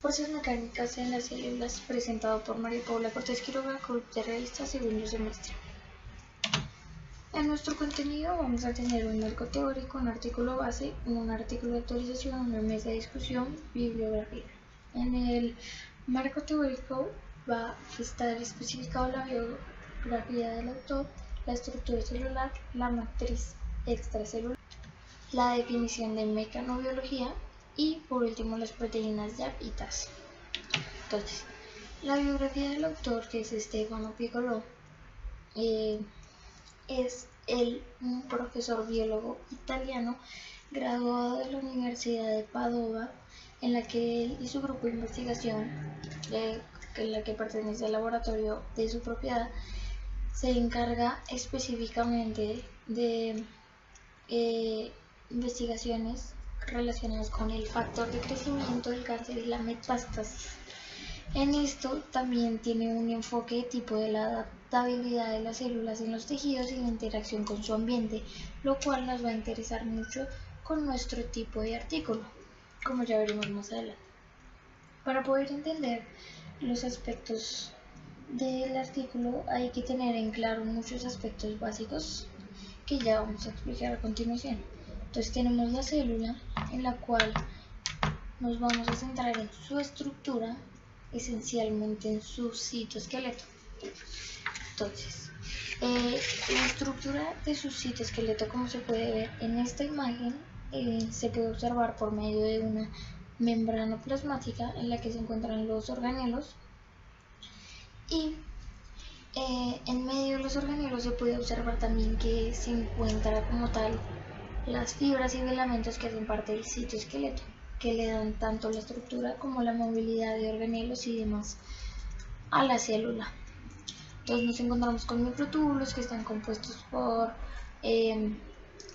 Fuerzas mecánicas en las células, presentado por María Paula Cortés Quiroga, de revista Segundo Semestre. En nuestro contenido vamos a tener un marco teórico, un artículo base, un artículo de actualización, una mesa de discusión, bibliografía. En el marco teórico va a estar especificado la biografía del autor, la estructura celular, la matriz extracelular, la definición de mecanobiología y por último las proteínas YAP y TAS. Entonces, la biografía del autor, que es Stefano Piccolo, es un profesor biólogo italiano graduado de la Universidad de Padova, en la que él y su grupo de investigación, en la que pertenece al laboratorio de su propiedad, se encarga específicamente de investigaciones relacionadas con el factor de crecimiento del cáncer y la metástasis. En esto también tiene un enfoque tipo de la adaptabilidad de las células en los tejidos y la interacción con su ambiente, lo cual nos va a interesar mucho con nuestro tipo de artículo, como ya veremos más adelante. Para poder entender los aspectos del artículo hay que tener en claro muchos aspectos básicos que ya vamos a explicar a continuación. Entonces tenemos la célula, en la cual nos vamos a centrar en su estructura, esencialmente en su citoesqueleto. Entonces, la estructura de su citoesqueleto, como se puede ver en esta imagen, se puede observar por medio de una membrana plasmática en la que se encuentran los organelos, y en medio de los organelos se puede observar también que se encuentra como tal las fibras y filamentos que hacen parte del citoesqueleto, que le dan tanto la estructura como la movilidad de organelos y demás a la célula. Entonces nos encontramos con microtúbulos que están compuestos por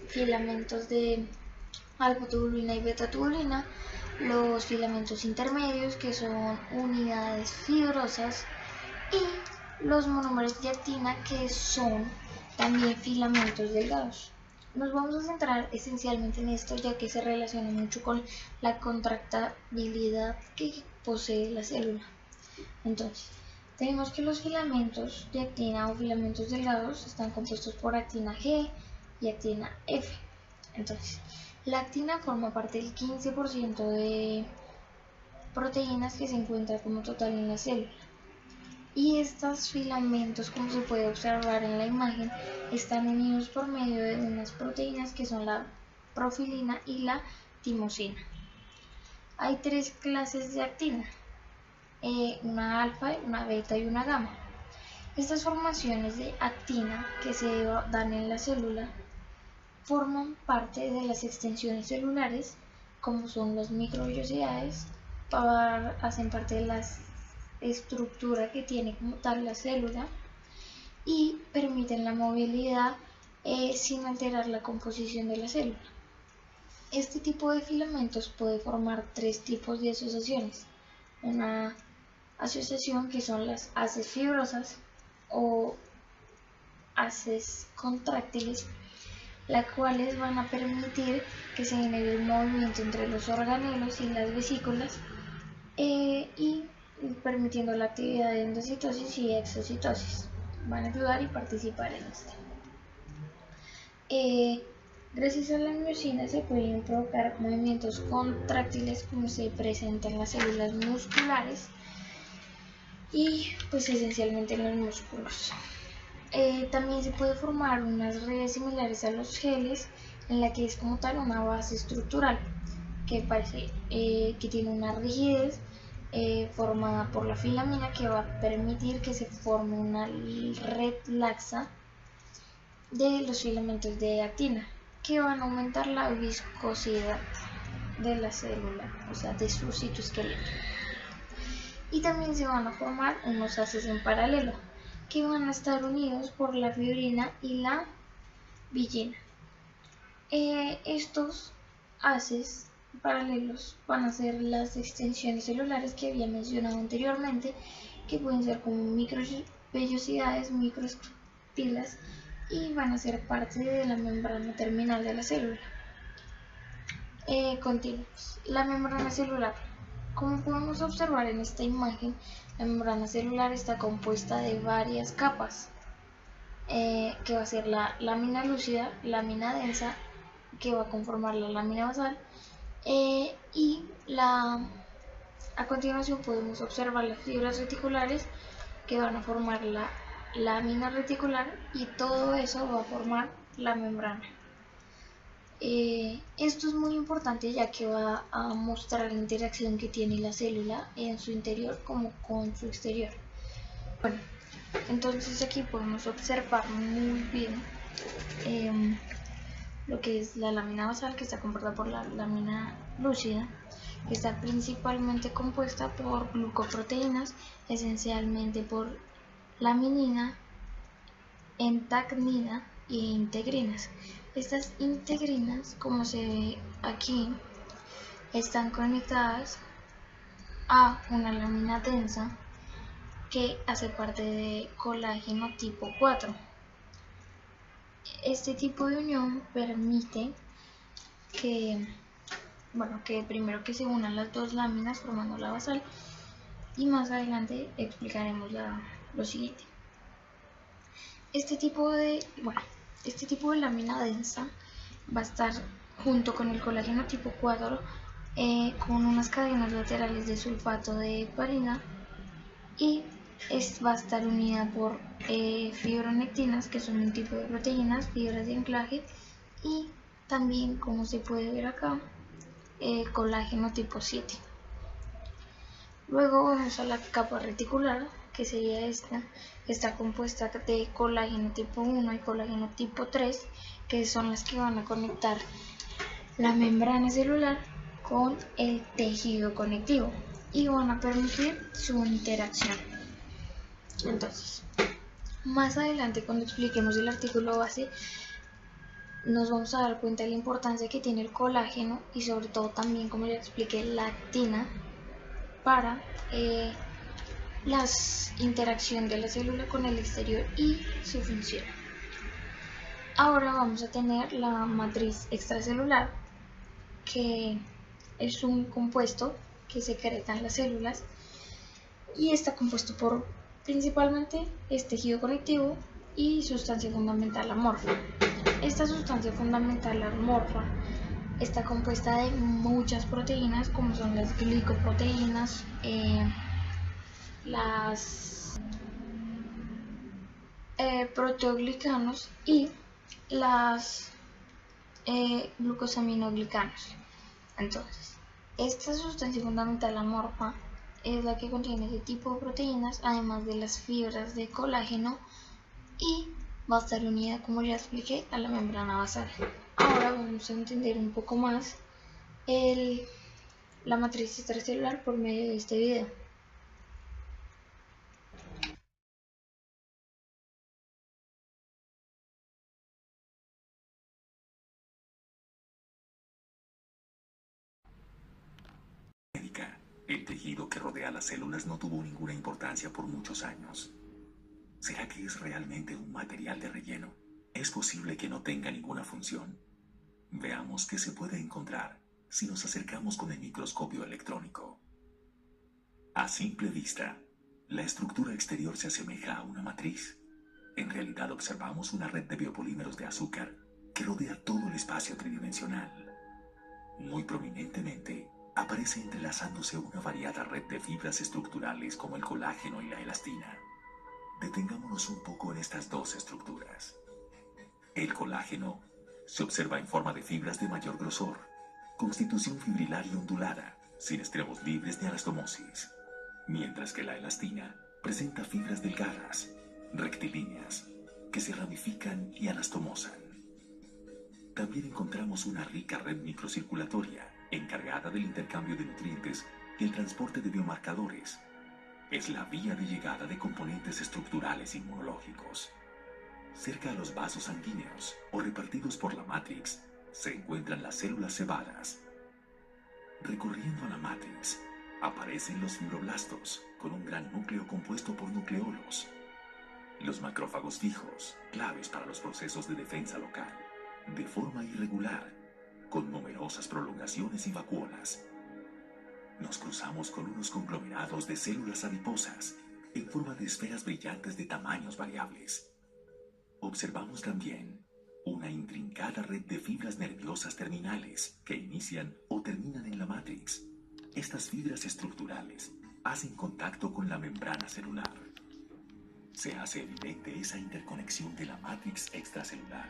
filamentos de alfa-tubulina y beta-tubulina, los filamentos intermedios que son unidades fibrosas y los monómeros de actina que son también filamentos delgados. Nos vamos a centrar esencialmente en esto, ya que se relaciona mucho con la contractabilidad que posee la célula. Entonces, tenemos que los filamentos de actina o filamentos delgados están compuestos por actina G y actina F. Entonces, la actina forma parte del 15% de proteínas que se encuentra como total en la célula. Y estos filamentos, como se puede observar en la imagen, están unidos por medio de unas proteínas que son la profilina y la timosina. Hay tres clases de actina, una alfa, una beta y una gamma. Estas formaciones de actina que se dan en la célula forman parte de las extensiones celulares, como son las microvellosidades, hacen parte de las estructura que tiene como tal la célula y permiten la movilidad sin alterar la composición de la célula. Este tipo de filamentos puede formar tres tipos de asociaciones: una asociación que son las haces fibrosas o haces contráctiles, las cuales van a permitir que se genere un movimiento entre los organelos y las vesículas y permitiendo la actividad de endocitosis y exocitosis. Van a ayudar y participar en esto. Gracias a la miosina se pueden provocar movimientos contráctiles como se presenta en las células musculares y pues esencialmente en los músculos. También se puede formar unas redes similares a los geles, en la que es como tal una base estructural que parece que tiene una rigidez formada por la filamina, que va a permitir que se forme una red laxa de los filamentos de actina, que van a aumentar la viscosidad de la célula, o sea, de su citoesqueleto. Y también se van a formar unos haces en paralelo, que van a estar unidos por la fibrina y la villina. Estos haces paralelos van a ser las extensiones celulares que había mencionado anteriormente, que pueden ser como microvellosidades, microespilas, y van a ser parte de la membrana terminal de la célula. Continuamos. La membrana celular Como podemos observar en esta imagen, la membrana celular está compuesta de varias capas, que va a ser la lámina lúcida, lámina densa, que va a conformar la lámina basal, y a continuación podemos observar las fibras reticulares que van a formar la lámina reticular, y todo eso va a formar la membrana. Esto es muy importante ya que va a mostrar la interacción que tiene la célula en su interior como con su exterior. Bueno, entonces aquí podemos observar muy bien lo que es la lámina basal, que está compuesta por la lámina lúcida, que está principalmente compuesta por glucoproteínas, esencialmente por laminina, entagnina e integrinas. Estas integrinas, como se ve aquí, están conectadas a una lámina densa que hace parte de colágeno tipo 4. Este tipo de unión permite que, que primero que se unan las dos láminas formando la basal, y más adelante explicaremos lo siguiente. Este tipo de lámina densa va a estar junto con el colágeno tipo 4, con unas cadenas laterales de sulfato de heparina, y va a estar unida por fibronectinas, que son un tipo de proteínas, fibras de anclaje, y también, como se puede ver acá, colágeno tipo 7. Luego vamos a la capa reticular, que sería esta, que está compuesta de colágeno tipo 1 y colágeno tipo 3, que son las que van a conectar la membrana celular con el tejido conectivo y van a permitir su interacción. Entonces, más adelante, cuando expliquemos el artículo base, nos vamos a dar cuenta de la importancia que tiene el colágeno, y sobre todo también, como ya expliqué, la actina para la interacción de la célula con el exterior y su función. Ahora vamos a tener la matriz extracelular, que es un compuesto que secreta en las células y está compuesto por principalmente tejido conectivo y sustancia fundamental amorfa. Esta sustancia fundamental amorfa está compuesta de muchas proteínas, como son las glicoproteínas, las proteoglicanos y las glucosaminoglicanos. Entonces, esta sustancia fundamental amorfa es la que contiene ese tipo de proteínas, además de las fibras de colágeno, y va a estar unida, como ya expliqué, a la membrana basal. Ahora vamos a entender un poco más la matriz extracelular por medio de este video. El tejido que rodea las células no tuvo ninguna importancia por muchos años. ¿Será que es realmente un material de relleno? ¿Es posible que no tenga ninguna función? Veamos qué se puede encontrar si nos acercamos con el microscopio electrónico. A simple vista, la estructura exterior se asemeja a una matriz. En realidad observamos una red de biopolímeros de azúcar que rodea todo el espacio tridimensional. Muy prominentemente, aparece entrelazándose una variada red de fibras estructurales como el colágeno y la elastina. Detengámonos un poco en estas dos estructuras. El colágeno se observa en forma de fibras de mayor grosor, constitución fibrilar y ondulada, sin extremos libres de anastomosis, mientras que la elastina presenta fibras delgadas, rectilíneas, que se ramifican y anastomosan. También encontramos una rica red microcirculatoria encargada del intercambio de nutrientes y el transporte de biomarcadores. Es la vía de llegada de componentes estructurales inmunológicos. Cerca a los vasos sanguíneos o repartidos por la matrix se encuentran las células cebadas. Recorriendo a la matrix aparecen los fibroblastos con un gran núcleo compuesto por nucleolos. Los macrófagos fijos, claves para los procesos de defensa local, de forma irregular, con numerosas prolongaciones y vacuolas. Nos cruzamos con unos conglomerados de células adiposas en forma de esferas brillantes de tamaños variables. Observamos también una intrincada red de fibras nerviosas terminales que inician o terminan en la matrix. Estas fibras estructurales hacen contacto con la membrana celular. Se hace evidente esa interconexión de la matrix extracelular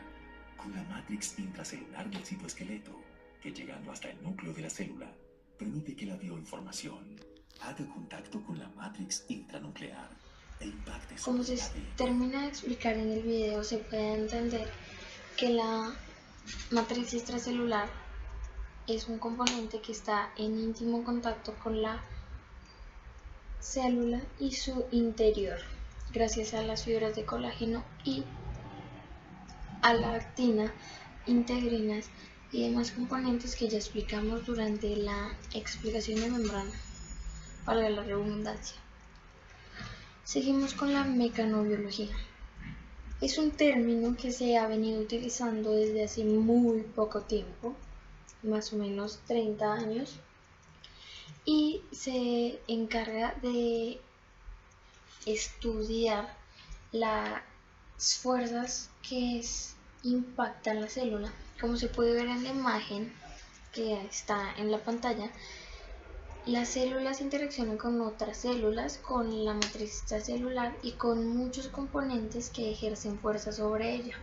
con la matrix intracelular del citoesqueleto, que llegando hasta el núcleo de la célula, permite que la bioinformación haga contacto con la matrix intranuclear e impacte Como sobre se el ADN. termina de explicar en el video, se puede entender que la matriz extracelular es un componente que está en íntimo contacto con la célula y su interior, gracias a las fibras de colágeno y a la actina, integrinas y demás componentes que ya explicamos durante la explicación de membrana, valga la redundancia. Seguimos con la mecanobiología. Es un término que se ha venido utilizando desde hace muy poco tiempo, más o menos 30 años, y se encarga de estudiar las fuerzas que impactan la célula. Como se puede ver en la imagen que está en la pantalla, las células interaccionan con otras células, con la matriz extracelular y con muchos componentes que ejercen fuerza sobre ella.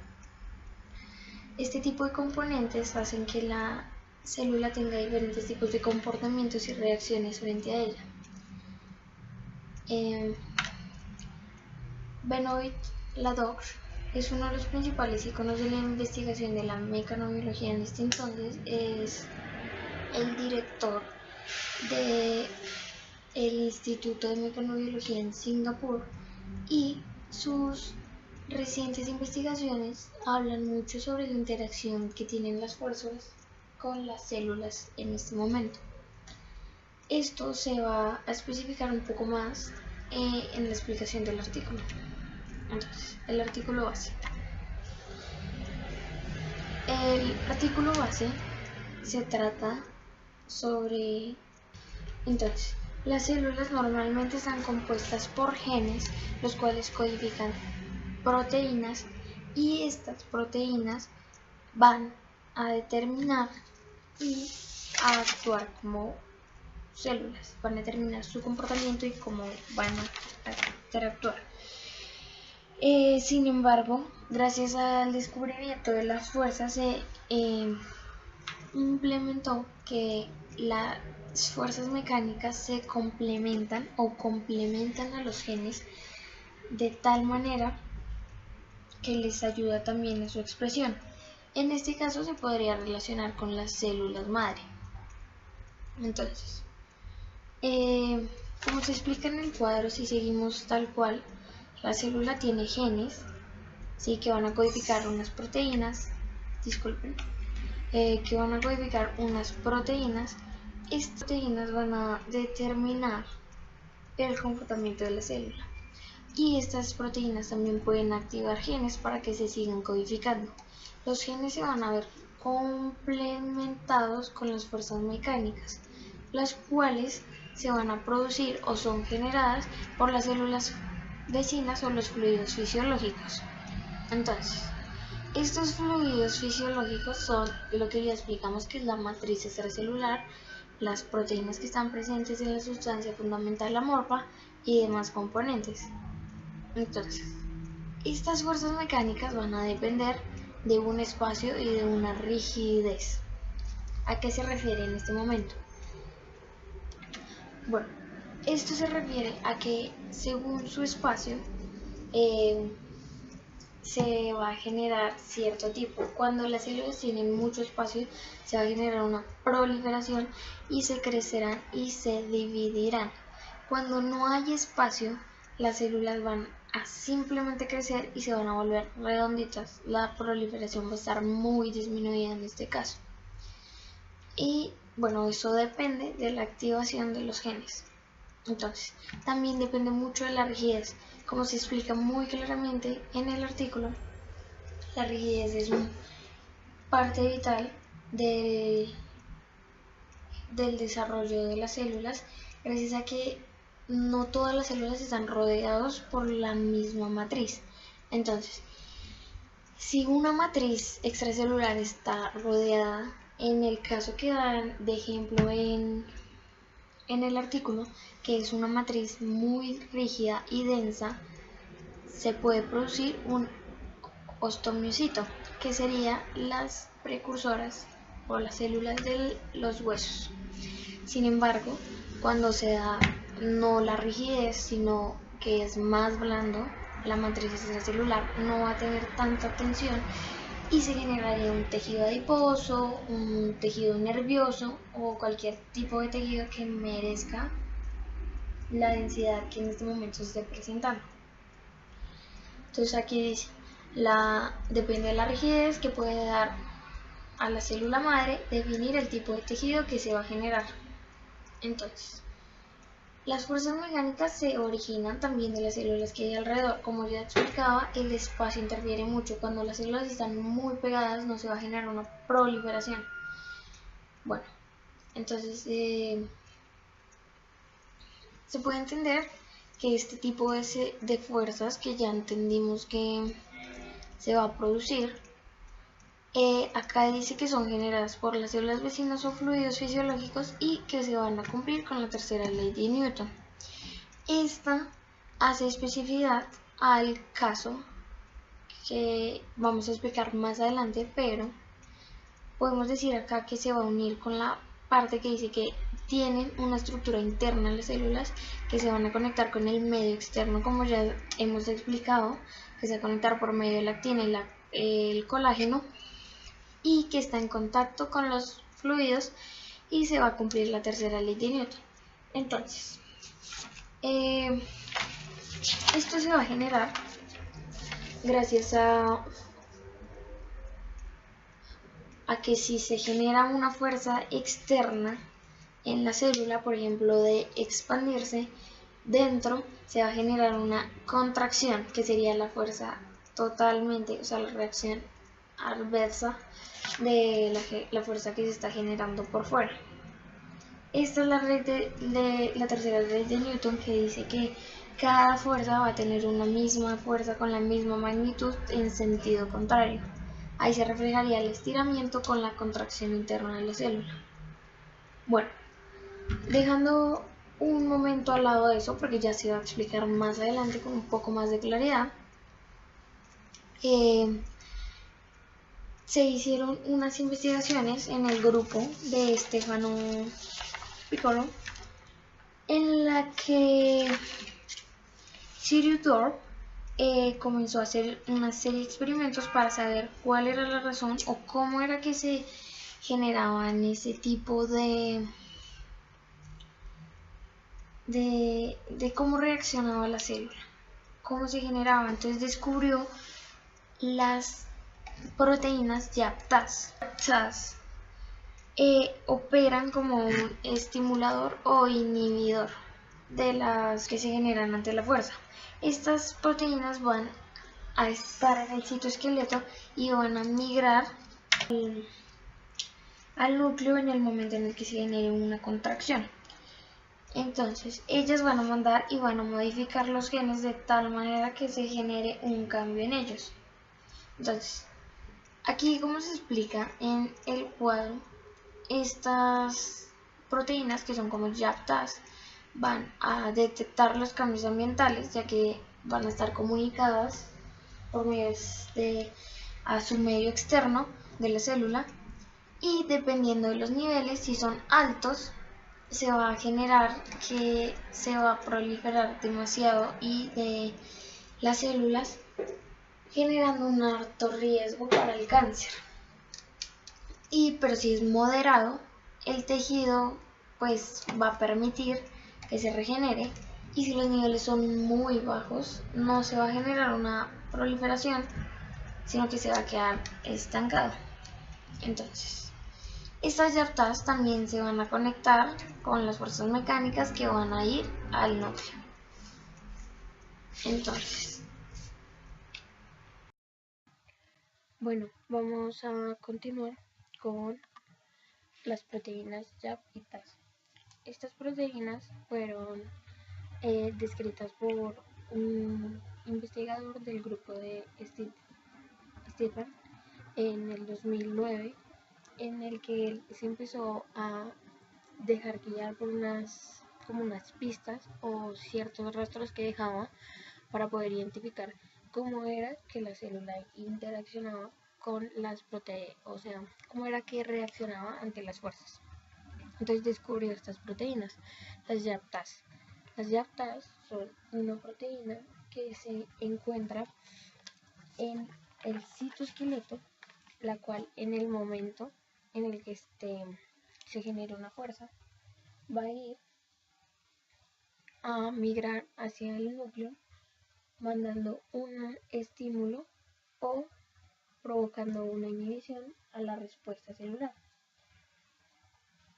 Este tipo de componentes hacen que la célula tenga diferentes tipos de comportamientos y reacciones frente a ella. Benoit Ladoux es uno de los principales iconos de la investigación de la mecanobiología en este entonces. Es el director del Instituto de Mecanobiología en Singapur y sus recientes investigaciones hablan mucho sobre la interacción que tienen las fuerzas con las células en este momento. Esto se va a especificar un poco más en la explicación del artículo. Entonces, el artículo base. El artículo base se trata sobre... Entonces, las células normalmente están compuestas por genes, los cuales codifican proteínas, y estas proteínas van a determinar y a actuar como células, van a determinar su comportamiento y cómo van a interactuar. Sin embargo, gracias al descubrimiento de las fuerzas se implementó que las fuerzas mecánicas se complementan o complementan a los genes de tal manera que les ayuda también a su expresión. En este caso se podría relacionar con las células madre. Entonces, como se explica en el cuadro, si seguimos tal cual, la célula tiene genes, ¿sí?, que van a codificar unas proteínas, que van a codificar unas proteínas. Estas proteínas van a determinar el comportamiento de la célula. Y estas proteínas también pueden activar genes para que se sigan codificando. Los genes se van a ver complementados con las fuerzas mecánicas, las cuales se van a producir o son generadas por las células vecinas o los fluidos fisiológicos. Entonces, estos fluidos fisiológicos son lo que ya explicamos, que es la matriz extracelular, las proteínas que están presentes en la sustancia fundamental amorfa y demás componentes. Entonces, estas fuerzas mecánicas van a depender de un espacio y de una rigidez. ¿A qué se refiere en este momento? Bueno, esto se refiere a que según su espacio se va a generar cierto tipo. Cuando las células tienen mucho espacio, se va a generar una proliferación y se crecerán y se dividirán. Cuando no hay espacio, las células van a simplemente crecer y se van a volver redonditas. La proliferación va a estar muy disminuida en este caso. Y bueno, eso depende de la activación de los genes. Entonces, también depende mucho de la rigidez. Como se explica muy claramente en el artículo, la rigidez es una parte vital del del desarrollo de las células, gracias a que no todas las células están rodeadas por la misma matriz. Entonces, si una matriz extracelular está rodeada, en el caso que dan de ejemplo en el artículo, que es una matriz muy rígida y densa, se puede producir un osteomiocito, que serían las precursoras o las células de los huesos. Sin embargo, cuando se da no la rigidez, sino que es más blando, la matriz extracelular no va a tener tanta tensión y se generaría un tejido adiposo, un tejido nervioso o cualquier tipo de tejido que merezca la densidad que en este momento se esté presentando. Entonces aquí dice, depende de la rigidez que puede dar a la célula madre, definir el tipo de tejido que se va a generar. Entonces, las fuerzas mecánicas se originan también de las células que hay alrededor. Como ya explicaba, el espacio interfiere mucho. Cuando las células están muy pegadas no se va a generar una proliferación. Bueno, entonces se puede entender que este tipo de fuerzas que ya entendimos que se va a producir, acá dice que son generadas por las células vecinas o fluidos fisiológicos y que se van a cumplir con la tercera ley de Newton. Esta hace especificidad al caso que vamos a explicar más adelante, pero podemos decir acá que se va a unir con la parte que dice que tienen una estructura interna las células que se van a conectar con el medio externo, como ya hemos explicado, que se va a conectar por medio de la actina y el colágeno, y que está en contacto con los fluidos y se va a cumplir la tercera ley de Newton. Entonces, esto se va a generar gracias a que si se genera una fuerza externa en la célula, por ejemplo, de expandirse, dentro se va a generar una contracción, que sería la fuerza totalmente, o sea, la reacción adversa de la fuerza que se está generando por fuera. Esta es la tercera ley de Newton, que dice que cada fuerza va a tener una misma fuerza con la misma magnitud en sentido contrario. Ahí se reflejaría el estiramiento con la contracción interna de la célula. Bueno, dejando un momento al lado de eso, porque ya se va a explicar más adelante con un poco más de claridad, se hicieron unas investigaciones en el grupo de Stefano Piccolo, en la que Sirius Thorpe comenzó a hacer una serie de experimentos para saber cuál era la razón o cómo era que se generaban ese tipo de cómo reaccionaba la célula, cómo se generaba. Entonces descubrió las proteínas YAPTAZ. Operan como un estimulador o inhibidor de las que se generan ante la fuerza. Estas proteínas van a estar en el citoesqueleto y van a migrar al núcleo en el momento en el que se genere una contracción. Entonces, ellas van a mandar y van a modificar los genes de tal manera que se genere un cambio en ellos. Entonces, aquí como se explica en el cuadro, estas proteínas que son como YAPTAZ van a detectar los cambios ambientales, ya que van a estar comunicadas por medio a su medio externo de la célula, y dependiendo de los niveles, si son altos, se va a generar que se va a proliferar demasiado y de las células, generando un alto riesgo para el cáncer. Pero si es moderado, el tejido pues va a permitir que se regenere, y si los niveles son muy bajos no se va a generar una proliferación, sino que se va a quedar estancado. Entonces, estas YAPTAZ también se van a conectar con las fuerzas mecánicas que van a ir al núcleo. Entonces, bueno, vamos a continuar con las proteínas YAP y TAS. Estas proteínas fueron descritas por un investigador del grupo de Stephan en el 2009, en el que él se empezó a dejar guiar por unas pistas o ciertos rastros que dejaba para poder identificar cómo era que la célula interaccionaba con las proteínas, o sea, cómo era que reaccionaba ante las fuerzas. Entonces descubrió estas proteínas, las YAPTAs. Las YAPTAs son una proteína que se encuentra en el citoesqueleto, la cual en el momento en el que se genera una fuerza, va a ir a migrar hacia el núcleo, mandando un estímulo o provocando una inhibición a la respuesta celular.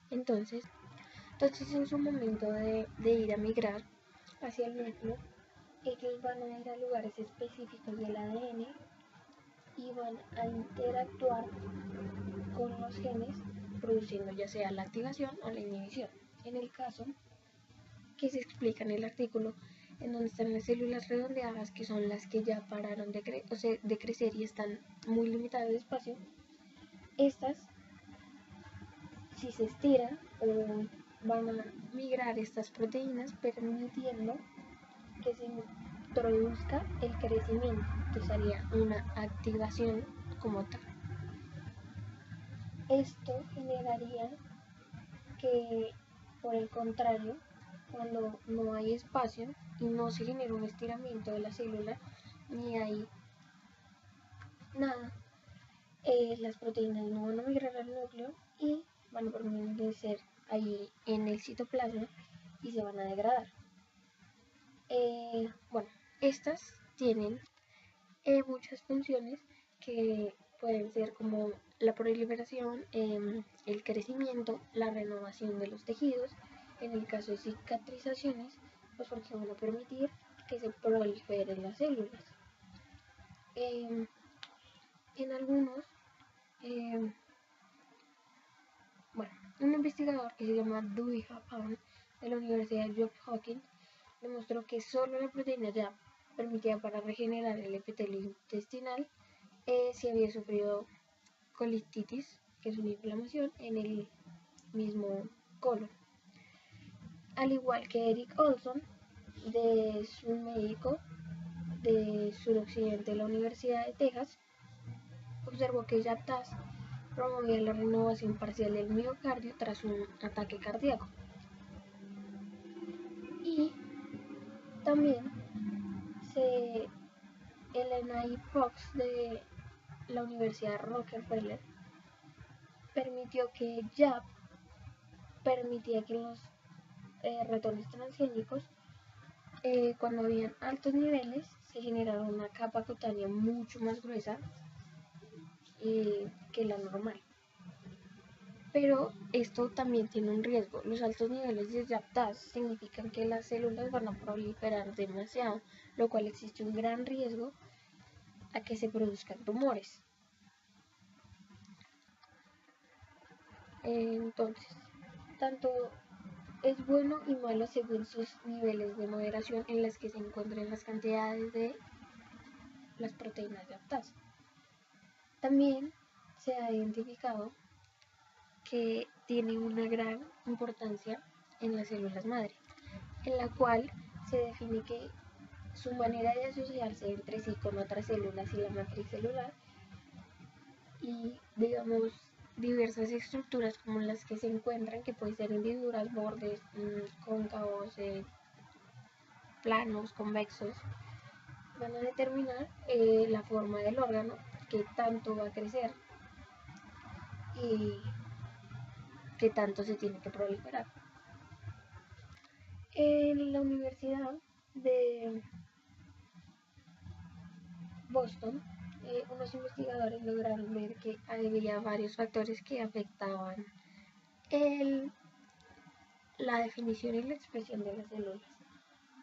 Entonces en su momento de ir a migrar hacia el núcleo, ellos van a ir a lugares específicos del ADN y van a interactuar con los genes, produciendo ya sea la activación o la inhibición. En el caso que se explica en el artículo, en donde están las células redondeadas, que son las que ya pararon de crecer y están muy limitadas de espacio, estas, si se estiran, van a migrar estas proteínas, permitiendo que se introduzca el crecimiento, que sería una activación como tal. Esto generaría que, por el contrario, cuando no hay espacio y no se genera un estiramiento de la célula, ni hay nada, las proteínas no van a migrar al núcleo y van a permanecer ahí en el citoplasma y se van a degradar. Bueno, estas tienen muchas funciones que pueden ser como la proliferación, el crecimiento, la renovación de los tejidos. En el caso de cicatrizaciones, pues porque van a permitir que se proliferen las células. En algunos, un investigador que se llama Dewey Happan de la Universidad de Johns Hopkins demostró que solo la proteína YAP permitía para regenerar el epitelio intestinal si había sufrido colitis, que es una inflamación en el mismo colon. Al igual que Eric Olson, un médico de suroccidente de la Universidad de Texas, observó que YAPTAS promovía la renovación parcial del miocardio tras un ataque cardíaco. Y también Elena E. Fox de la Universidad Rockefeller permitió que YAP permitía que los ratones transgénicos, cuando habían altos niveles, se generara una capa cutánea mucho más gruesa que la normal. Pero esto también tiene un riesgo. Los altos niveles de YAPTAS significan que las células van a proliferar demasiado, lo cual existe un gran riesgo a que se produzcan tumores. Entonces, tanto es bueno y malo según sus niveles de moderación en las que se encuentran las cantidades de las proteínas YAPTAS. También se ha identificado que tiene una gran importancia en las células madre, en la cual se define que su manera de asociarse entre sí con otras células y la matriz celular y, digamos, diversas estructuras como las que se encuentran, que pueden ser hendiduras, bordes, cóncavos, planos, convexos, van a determinar la forma del órgano, que tanto va a crecer y que tanto se tiene que proliferar. En la Universidad de Boston, unos investigadores lograron ver que había varios factores que afectaban la definición y la expresión de las células.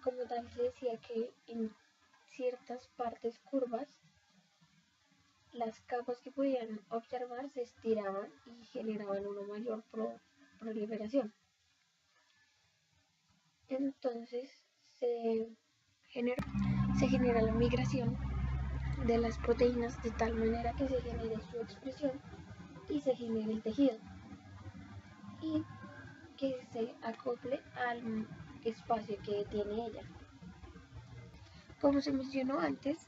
Como tal, se decía que en ciertas partes curvas las capas que podían observar se estiraban y generaban una mayor proliferación. Entonces se genera, se genera la migración de las proteínas de tal manera que se genere su expresión y se genere el tejido y que se acople al espacio que tiene ella. Como se mencionó antes,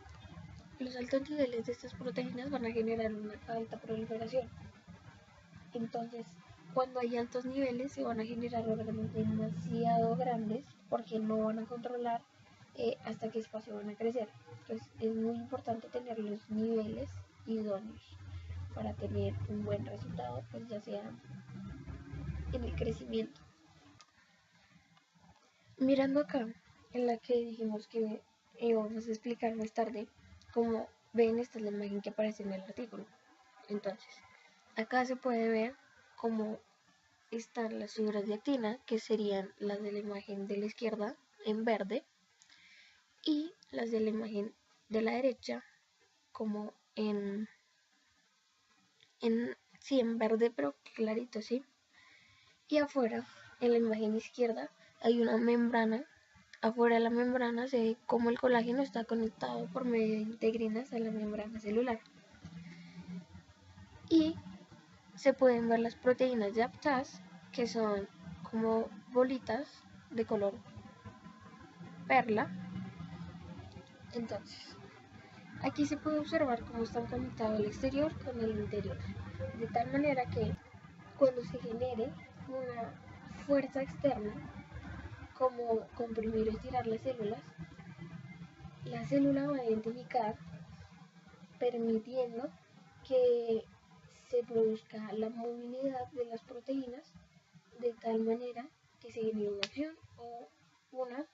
los altos niveles de estas proteínas van a generar una alta proliferación. Entonces, cuando hay altos niveles se van a generar órganos demasiado grandes porque no van a controlar hasta qué espacio van a crecer. Entonces, es muy importante tener los niveles idóneos para tener un buen resultado, pues ya sea en el crecimiento. Mirando acá, en la que dijimos que vamos a explicar más tarde, como ven, esta es la imagen que aparece en el artículo. Entonces, acá se puede ver cómo están las fibras de actina, que serían las de la imagen de la izquierda en verde, y las de la imagen de la derecha como sí, en verde pero clarito, ¿sí? Y afuera, en la imagen izquierda, hay una membrana. Afuera de la membrana se ve cómo el colágeno está conectado por medio de integrinas a la membrana celular. Y se pueden ver las proteínas de APTAS, que son como bolitas de color perla. Entonces, aquí se puede observar cómo están conectados el exterior con el interior, de tal manera que cuando se genere una fuerza externa, como comprimir o estirar las células, la célula va a identificar, permitiendo que se produzca la movilidad de las proteínas de tal manera que se genere una acción o una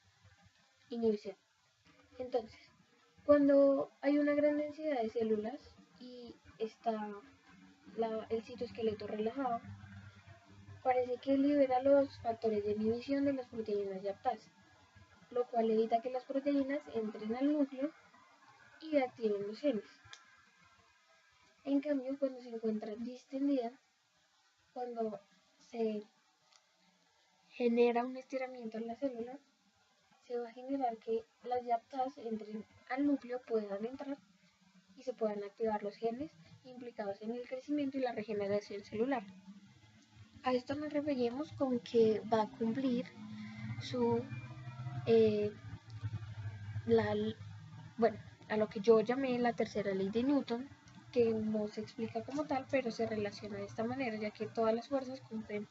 inhibición. Entonces, cuando hay una gran densidad de células y está el citoesqueleto relajado, parece que libera los factores de inhibición de las proteínas de APTAS, lo cual evita que las proteínas entren al núcleo y activen los genes. En cambio, cuando se encuentra distendida, cuando se genera un estiramiento en la célula, se va a generar que las YAPTAs entren al núcleo, puedan entrar y se puedan activar los genes implicados en el crecimiento y la regeneración celular. A esto nos referimos con que va a cumplir su a lo que yo llamé la tercera ley de Newton, que no se explica como tal, pero se relaciona de esta manera, ya que todas las fuerzas cumplen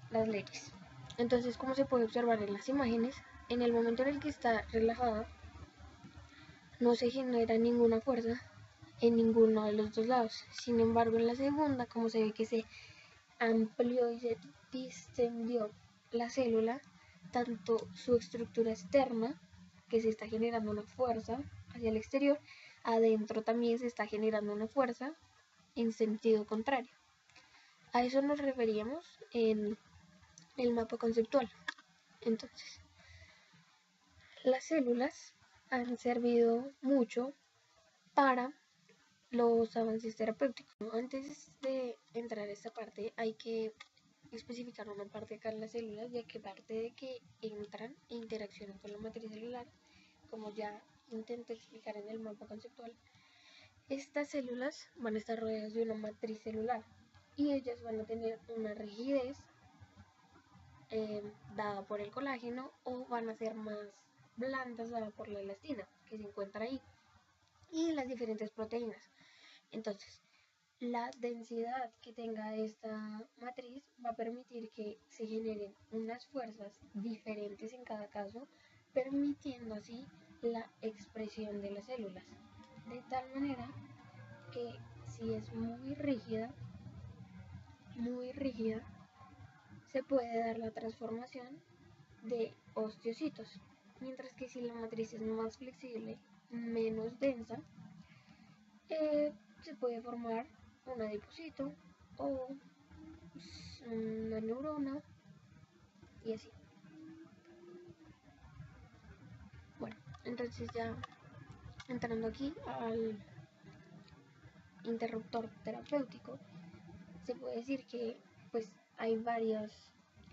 las leyes. Entonces, como se puede observar en las imágenes, en el momento en el que está relajada, no se genera ninguna fuerza en ninguno de los dos lados. Sin embargo, en la segunda, como se ve que se amplió y se distendió la célula, tanto su estructura externa, que se está generando una fuerza hacia el exterior, adentro también se está generando una fuerza en sentido contrario. A eso nos referíamos en el mapa conceptual. Entonces, las células han servido mucho para los avances terapéuticos. Antes de entrar a esta parte hay que especificar una parte acá en las células, ya que parte de que entran e interaccionan con la matriz celular, como ya intenté explicar en el mapa conceptual, estas células van a estar rodeadas de una matriz celular y ellas van a tener una rigidez dada por el colágeno, o van a ser más blandas dada por la elastina que se encuentra ahí y las diferentes proteínas. Entonces, la densidad que tenga esta matriz va a permitir que se generen unas fuerzas diferentes en cada caso, permitiendo así la expresión de las células, de tal manera que si es muy rígida, se puede dar la transformación de osteocitos, mientras que si la matriz es más flexible, menos densa, se puede formar un adipocito o una neurona y así. Bueno, entonces ya entrando aquí al interruptor terapéutico, se puede decir que pues hay varios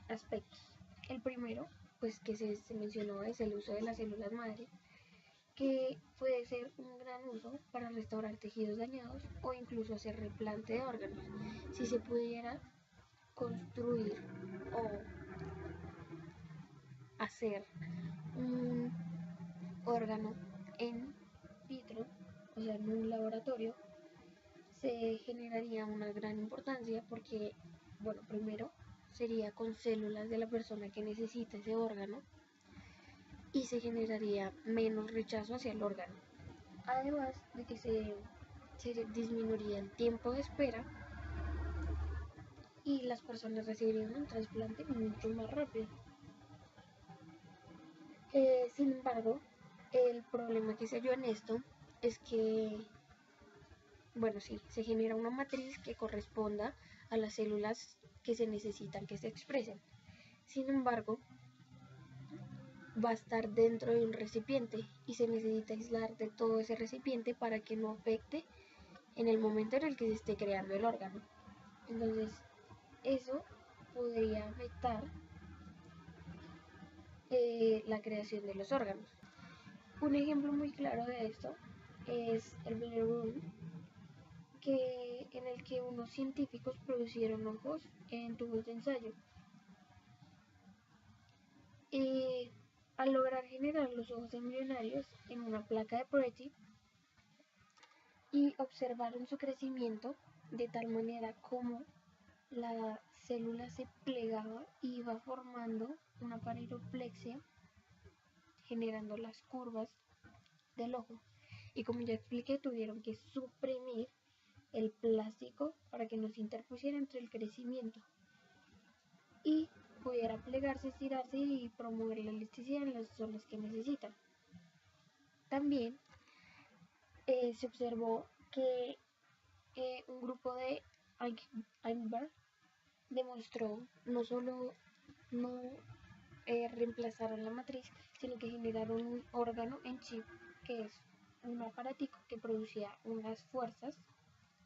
aspectos. El primero, pues que se mencionó, es el uso de las células madre, que puede ser un gran uso para restaurar tejidos dañados o incluso hacer reimplante de órganos. Si se pudiera construir o hacer un órgano en vitro, o sea, en un laboratorio, se generaría una gran importancia porque, bueno, primero sería con células de la persona que necesita ese órgano y se generaría menos rechazo hacia el órgano. Además de que se disminuiría el tiempo de espera y las personas recibirían un trasplante mucho más rápido. Sin embargo, el problema que se halló en esto es que, bueno, sí, se genera una matriz que corresponda a las células que se necesitan que se expresen. Sin embargo, va a estar dentro de un recipiente y se necesita aislar de todo ese recipiente para que no afecte en el momento en el que se esté creando el órgano. Entonces, eso podría afectar la creación de los órganos. Un ejemplo muy claro de esto es el Blue Room, en el que unos científicos produjeron ojos en tubos de ensayo. Al lograr generar los ojos embrionarios en una placa de Pretty y observaron su crecimiento de tal manera como la célula se plegaba y iba formando una pareidoplexia, generando las curvas del ojo. Y como ya expliqué, tuvieron que suprimir el plástico para que no se interpusiera entre el crecimiento y pudiera plegarse, estirarse y promover la elasticidad en las zonas que necesitan. También se observó que un grupo de Einberg demostró no solo no reemplazaron la matriz, sino que generaron un órgano en chip, que es un aparatico que producía unas fuerzas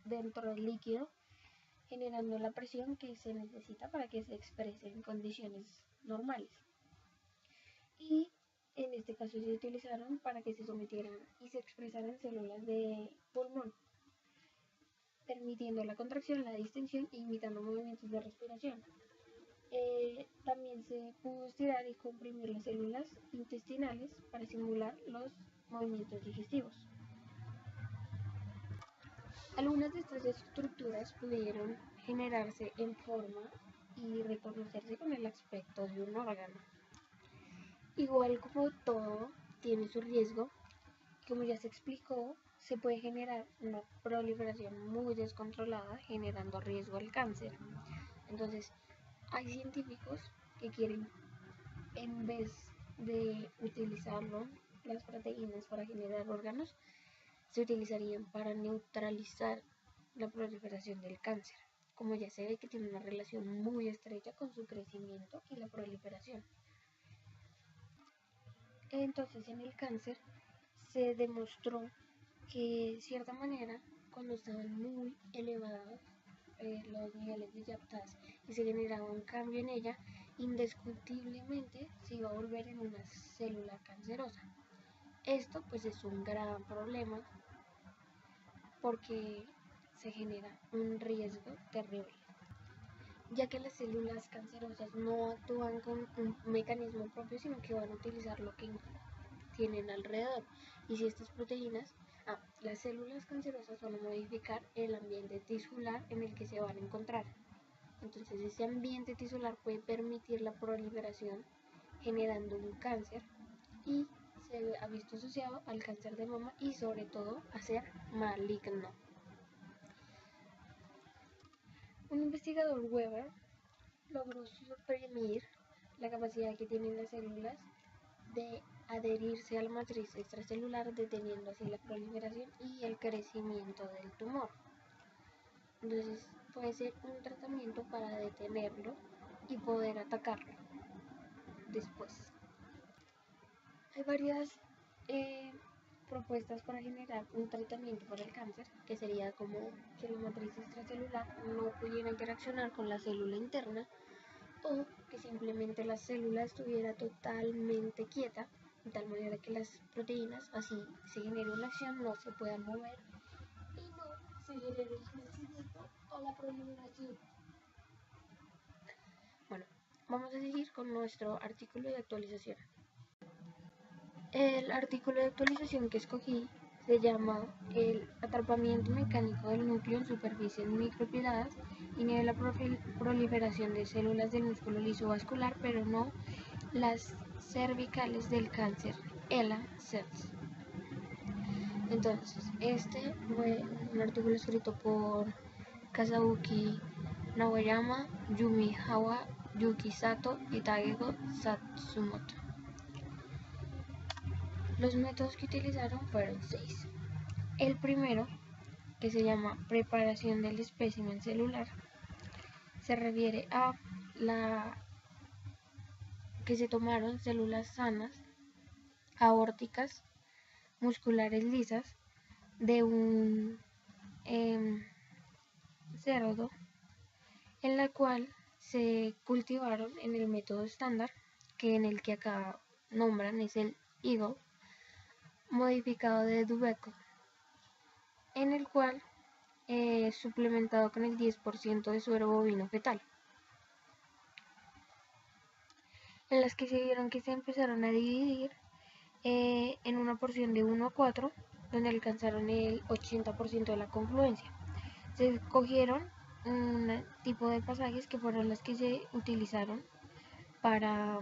dentro del líquido, generando la presión que se necesita para que se exprese en condiciones normales. Y en este caso se utilizaron para que se sometieran y se expresaran células de pulmón, permitiendo la contracción, la distensión e imitando movimientos de respiración. También se pudo estirar y comprimir las células intestinales para simular los movimientos digestivos. Algunas de estas estructuras pudieron generarse en forma y reconocerse con el aspecto de un órgano. Igual como todo tiene su riesgo, como ya se explicó, se puede generar una proliferación muy descontrolada generando riesgo al cáncer. Entonces, hay científicos que quieren, en vez de utilizarlo, las proteínas para generar órganos, se utilizarían para neutralizar la proliferación del cáncer, como ya se ve que tiene una relación muy estrecha con su crecimiento y la proliferación. Entonces, en el cáncer se demostró que de cierta manera, cuando estaban muy elevados los niveles de YAPTAZ y se generaba un cambio en ella, indiscutiblemente se iba a volver en una célula cancerosa. Esto pues es un gran problema porque se genera un riesgo terrible, ya que las células cancerosas no actúan con un mecanismo propio, sino que van a utilizar lo que tienen alrededor. Y si estas proteínas, las células cancerosas van a modificar el ambiente tisular en el que se van a encontrar. Entonces ese ambiente tisular puede permitir la proliferación generando un cáncer y se ha visto asociado al cáncer de mama y sobre todo a ser maligno. Un investigador, Weber, logró suprimir la capacidad que tienen las células de adherirse a la matriz extracelular, deteniendo así la proliferación y el crecimiento del tumor. Entonces puede ser un tratamiento para detenerlo y poder atacarlo después. Hay varias propuestas para generar un tratamiento para el cáncer, que sería como que la matriz extracelular no pudiera interaccionar con la célula interna o que simplemente la célula estuviera totalmente quieta, de tal manera que las proteínas, así se genere una acción, no se puedan mover y no se genere el crecimiento o la proliferación. Bueno, vamos a seguir con nuestro artículo de actualización. El artículo de actualización que escogí se llama El atrapamiento mecánico del núcleo en superficies micropiladas inhibe la proliferación de células del músculo liso vascular, pero no las cervicales del cáncer, ELA cells. Entonces, este fue un artículo escrito por Kazuki Naoyama, Yumi Hawa, Yuki Sato y Takedo Satsumoto. Los métodos que utilizaron fueron 6. El primero, que se llama preparación del espécimen celular, se refiere a que se tomaron células sanas, aórticas, musculares lisas, de un cerdo, en la cual se cultivaron en el método estándar, que en el que acá nombran es el Eagle, modificado de Duveco, en el cual suplementado con el 10% de suero bovino fetal, en las que se vieron que se empezaron a dividir en una porción de 1 a 4, donde alcanzaron el 80% de la confluencia. Se escogieron un tipo de pasajes que fueron las que se utilizaron para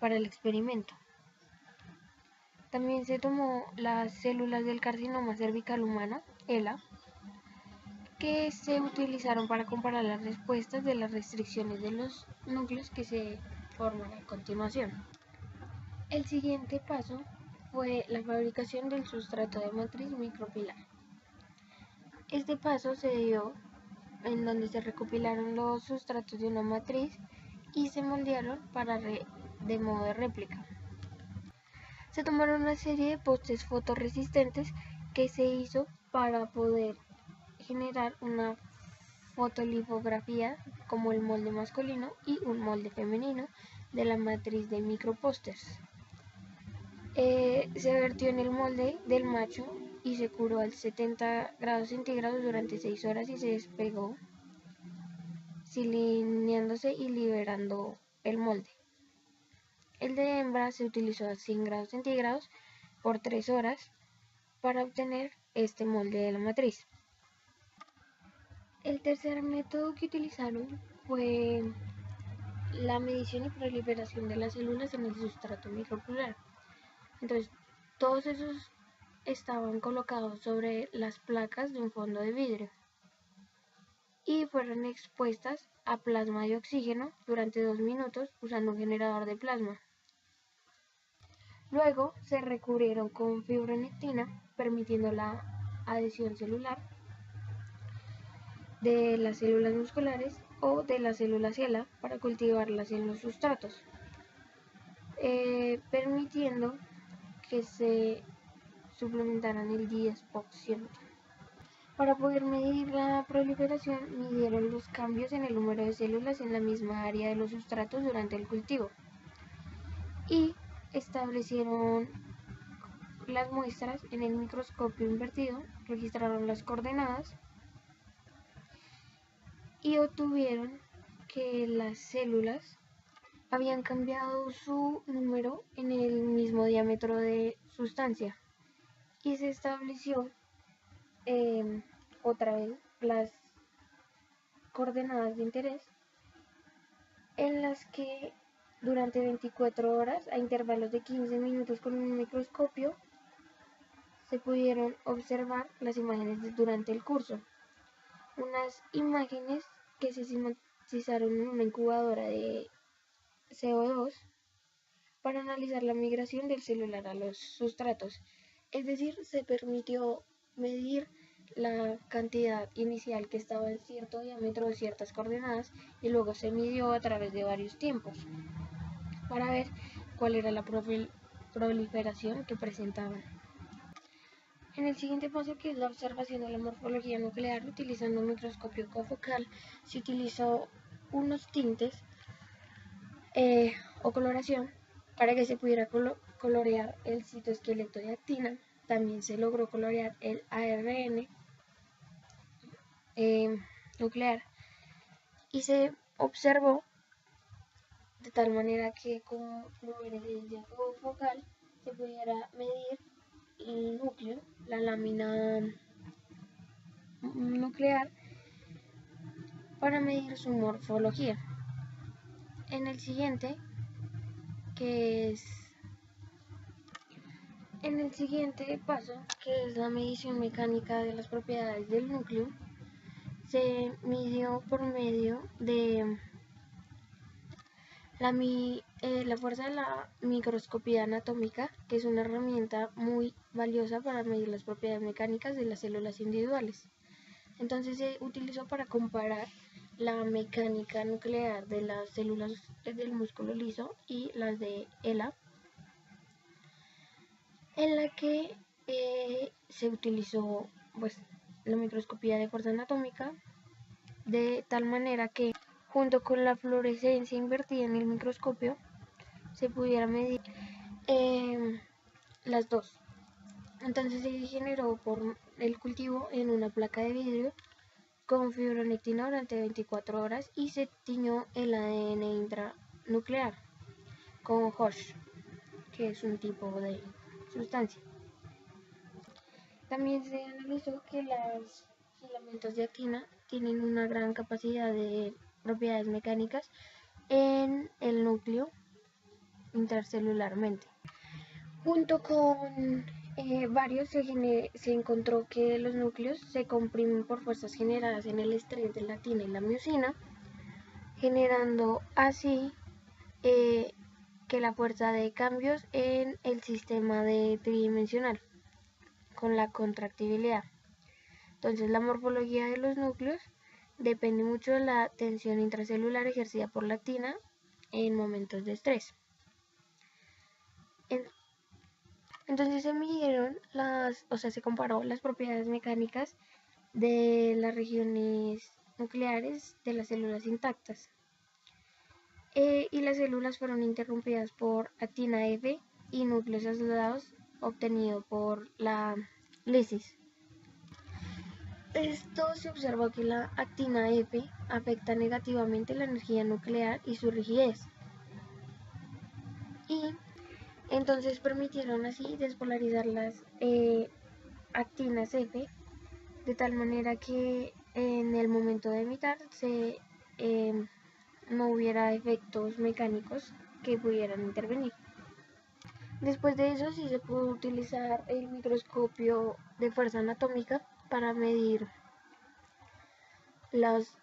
el experimento. También se tomó las células del carcinoma cervical humano, ELA, que se utilizaron para comparar las respuestas de las restricciones de los núcleos que se forman a continuación. El siguiente paso fue la fabricación del sustrato de matriz micropilar. Este paso se dio en donde se recopilaron los sustratos de una matriz y se moldearon de modo de réplica. Se tomaron una serie de postes fotorresistentes que se hizo para poder generar una fotolitografía como el molde masculino y un molde femenino de la matriz de micropósters. Se vertió en el molde del macho y se curó al 70 grados centígrados durante 6 horas y se despegó, silineándose y liberando el molde. El de hembra se utilizó a 100 grados centígrados por 3 horas para obtener este molde de la matriz. El tercer método que utilizaron fue la medición y proliferación de las células en el sustrato micropilar. Entonces, todos esos estaban colocados sobre las placas de un fondo de vidrio y fueron expuestas a plasma de oxígeno durante 2 minutos usando un generador de plasma. Luego se recubrieron con fibronectina, permitiendo la adhesión celular de las células musculares o de las células ELA para cultivarlas en los sustratos, permitiendo que se suplementaran el 10%. Para poder medir la proliferación, midieron los cambios en el número de células en la misma área de los sustratos durante el cultivo y establecieron las muestras en el microscopio invertido, registraron las coordenadas y obtuvieron que las células habían cambiado su número en el mismo diámetro de sustancia y se estableció otra vez las coordenadas de interés, en las que durante 24 horas a intervalos de 15 minutos con un microscopio se pudieron observar las imágenes durante el curso. Unas imágenes que se sintetizaron en una incubadora de CO2 para analizar la migración del celular a los sustratos. Es decir, se permitió medir la cantidad inicial que estaba en cierto diámetro de ciertas coordenadas y luego se midió a través de varios tiempos para ver cuál era la proliferación que presentaban. En el siguiente paso, que es la observación de la morfología nuclear utilizando un microscopio confocal, se utilizó unos tintes o coloración para que se pudiera colorear el citoesqueleto de actina. También se logró colorear el ARN nuclear y se observó de tal manera que con fluorescencia confocal se pudiera medir el núcleo, la lámina nuclear, para medir su morfología. En el siguiente, paso, que es la medición mecánica de las propiedades del núcleo, se midió por medio de la fuerza de la microscopía anatómica, que es una herramienta muy valiosa para medir las propiedades mecánicas de las células individuales. Entonces se utilizó para comparar la mecánica nuclear de las células del músculo liso y las de ELA, en la que se utilizó pues la microscopía de fuerza anatómica, de tal manera que junto con la fluorescencia invertida en el microscopio se pudiera medir las dos. Entonces se generó por el cultivo en una placa de vidrio con fibronectina durante 24 horas y se tiñó el ADN intranuclear con Hosh, que es un tipo de sustancia. También se analizó que los filamentos de actina tienen una gran capacidad de propiedades mecánicas en el núcleo intracelularmente. Junto con varios se encontró que los núcleos se comprimen por fuerzas generadas en el estrés de la actina y la miosina, generando así que la fuerza de cambios en el sistema tridimensional con la contractibilidad. Entonces la morfología de los núcleos depende mucho de la tensión intracelular ejercida por la actina en momentos de estrés. Entonces se midieron se comparó las propiedades mecánicas de las regiones nucleares de las células intactas. Y las células fueron interrumpidas por actina F y núcleos aislados obtenidos por la lisis. Esto se observó que la actina F afecta negativamente la energía nuclear y su rigidez. Y entonces permitieron así despolarizar las actinas F de tal manera que en el momento de emitir no hubiera efectos mecánicos que pudieran intervenir. Después de eso sí se pudo utilizar el microscopio de fuerza anatómica para medir los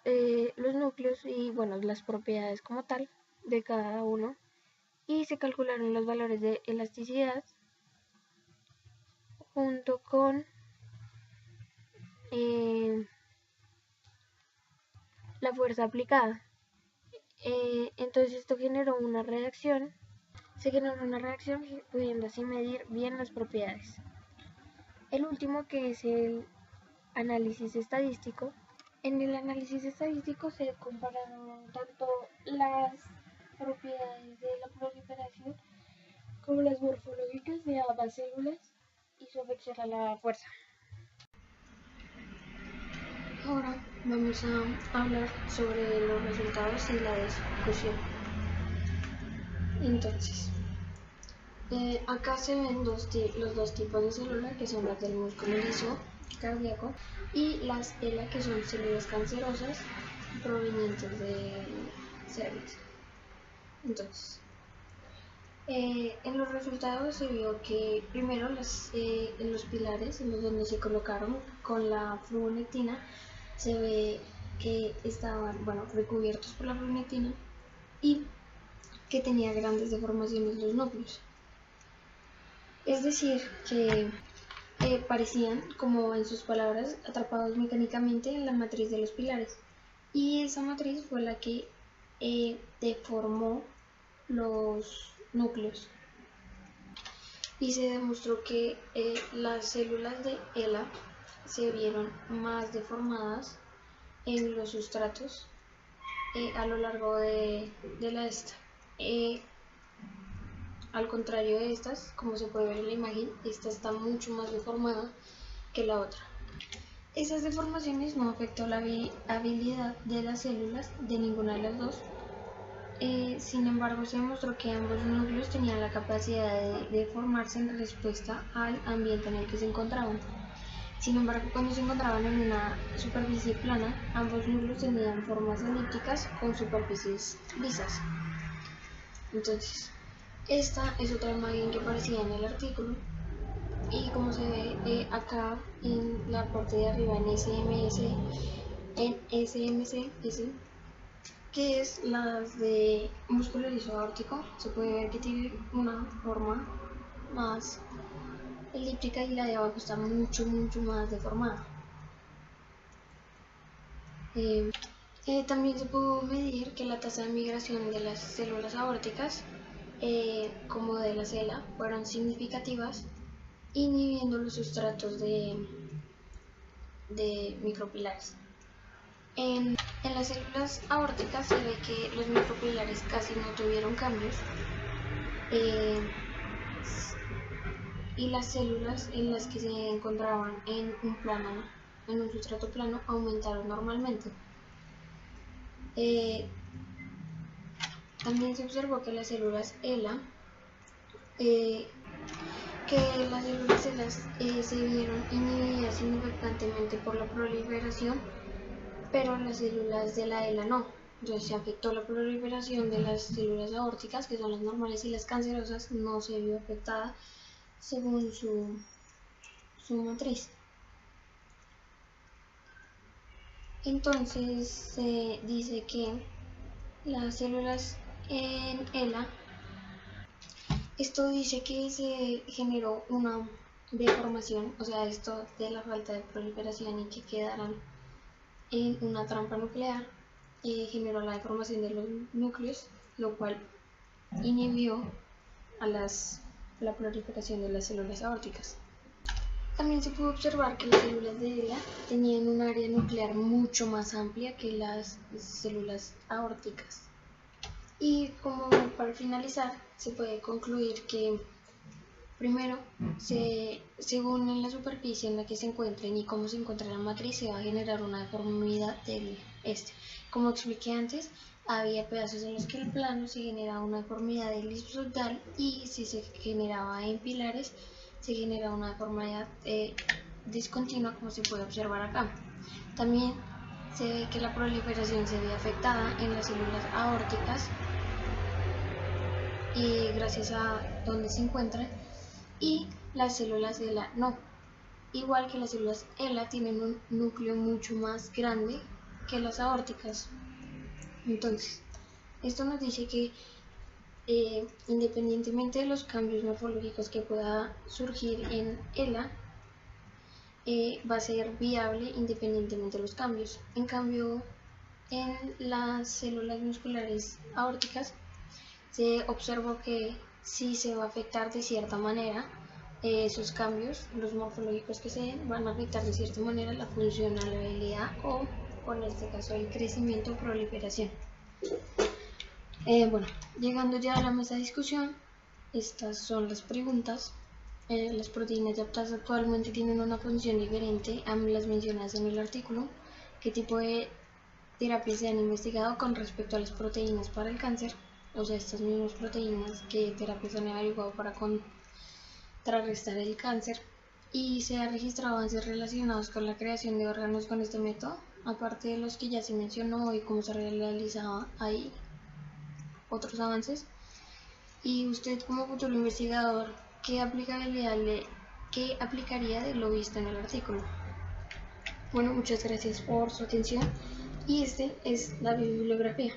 núcleos y las propiedades como tal de cada uno, y se calcularon los valores de elasticidad junto con la fuerza aplicada. Entonces esto generó una reacción, pudiendo así medir bien las propiedades. El último, que es el análisis estadístico. En el análisis estadístico se compararon tanto las propiedades de la proliferación como las morfológicas de ambas células y su afección a la fuerza. Ahora vamos a hablar sobre los resultados y la discusión. Entonces, acá se ven los dos tipos de células, que son las del músculo liso cardíaco y las ELA, que son células cancerosas provenientes del cervix. Entonces, en los resultados se vio que primero en los pilares, en los donde se colocaron con la fluonectina, se ve que estaban recubiertos por la fluonectina y que tenía grandes deformaciones los núcleos. Es decir, que parecían, como en sus palabras, atrapados mecánicamente en la matriz de los pilares. Y esa matriz fue la que deformó los núcleos. y se demostró que las células de ELA se vieron más deformadas en los sustratos a lo largo de la esta. Al contrario de estas, como se puede ver en la imagen, esta está mucho más deformada que la otra. Esas deformaciones no afectó la habilidad de las células de ninguna de las dos. Sin embargo, se demostró que ambos núcleos tenían la capacidad de formarse en respuesta al ambiente en el que se encontraban. Sin embargo, cuando se encontraban en una superficie plana, ambos núcleos tenían formas elípticas con superficies lisas. Entonces, esta es otra imagen que aparecía en el artículo, y como se ve acá en la parte de arriba en SMC, que es las de músculo liso aórtico, se puede ver que tiene una forma más elíptica y la de abajo está mucho más deformada. También se pudo medir que la tasa de migración de las células aórticas como de la ELA fueron significativas, inhibiendo los sustratos de micropilares. En las células aórticas se ve que los micropilares casi no tuvieron cambios, y las células en las que se encontraban en un sustrato plano, aumentaron normalmente. También se observó que las células ELA se vieron inhibidas significantemente por la proliferación, pero las células de la ELA no. Entonces se afectó la proliferación de las células aórticas, que son las normales, y las cancerosas no se vio afectada según su matriz. Entonces se dice que las células en ELA, esto dice que se generó una deformación, o sea, esto de la falta de proliferación y que quedaran en una trampa nuclear, generó la deformación de los núcleos, lo cual inhibió a la proliferación de las células aórticas. También se pudo observar que las células de ELA tenían un área nuclear mucho más amplia que las células aórticas. Y como para finalizar, se puede concluir que, primero, según en la superficie en la que se encuentren y cómo se encuentra la matriz, se va a generar una deformidad del Como expliqué antes, había pedazos en los que el plano se generaba una deformidad horizontal, y si se generaba en pilares, se genera una deformidad discontinua, como se puede observar acá. También se ve que la proliferación se ve afectada en las células aórticas, y gracias a donde se encuentran, y las células de ELA no. Igual que las células ELA tienen un núcleo mucho más grande que las aórticas. Entonces, esto nos dice que independientemente de los cambios morfológicos que pueda surgir en ELA, va a ser viable independientemente de los cambios. En cambio, en las células musculares aórticas se observó que sí se va a afectar de cierta manera esos cambios, los morfológicos que se den, van a afectar de cierta manera la funcionalidad o, en este caso, el crecimiento o proliferación. Bueno, llegando ya a la mesa de discusión, estas son las preguntas. Las proteínas de aptasa actualmente tienen una función diferente a las mencionadas en el artículo. ¿Qué tipo de terapias se han investigado con respecto a las proteínas para el cáncer? O sea, estas mismas proteínas, ¿qué terapias han averiguado para contrarrestar el cáncer? ¿Y se han registrado avances relacionados con la creación de órganos con este método? Aparte de los que ya se mencionó y cómo se realizaba, hay otros avances. Y usted, como futuro investigador, ¿qué aplicaría de lo visto en el artículo? Bueno, muchas gracias por su atención, y es la bibliografía.